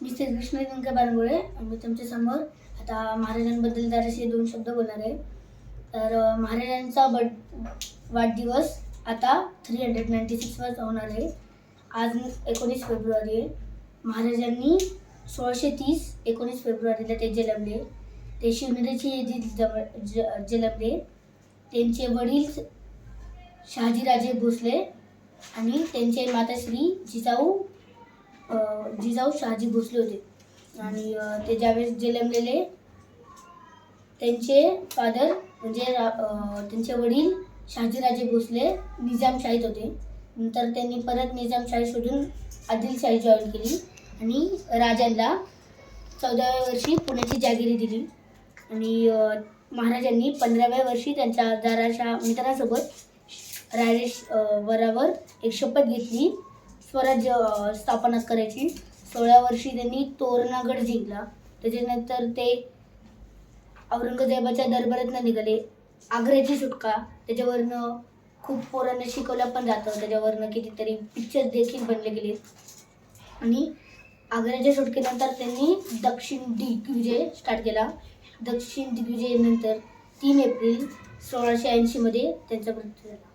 मी श्रीकृष्ण व्यंकय्या बारंगुळे. मी तुमच्या समोर आता महाराजांबद्दल जरासे 2 शब्द बोलणार आहे. तर महाराजांचा वाढदिवस आता 396 वर होणार आहे. आज 19 फेब्रुवारी आहे. महाराजांनी 1930 फेब्रुवारीला ते जन्मले. ते शिवनेरीच्या येथील जन्मले. त्यांचे वडील शहाजीराजे भोसले आणि त्यांचे माताश्री जिजाऊ शहाजी भोसले होते. आणि ते ज्यावेळेस जन्मलेले त्यांचे फादर म्हणजे त्यांचे वडील शहाजीराजे भोसले निजामशाहीत होते. नंतर त्यांनी परत निजामशाही सोडून आदिलशाही जॉईन केली आणि राजांना 14व्या वर्षी पुण्याची जागिरी दिली. आणि महाराजांनी 15व्या वर्षी त्यांच्या जराशा मित्रांसोबत रायरेश्वरावर एक शपथ घेतली स्वराज्य स्थापना करायची. 16व्या वर्षी त्यांनी तोरणागड जिंकला. त्याच्यानंतर ते औरंगजेबाच्या दरबारात निघाले. आग्र्याची सुटका, त्याच्यावरनं खूप पोरांना शिकवलं पण जातं. त्याच्यावरनं कितीतरी पिक्चर देखील बनले गेले. आणि आग्र्याच्या सुटकेनंतर त्यांनी दक्षिण दिग्विजय स्टार्ट केला. दक्षिण दिग्विजयानंतर 3 एप्रिल 1680 मध्ये त्यांचा मृत्यू झाला.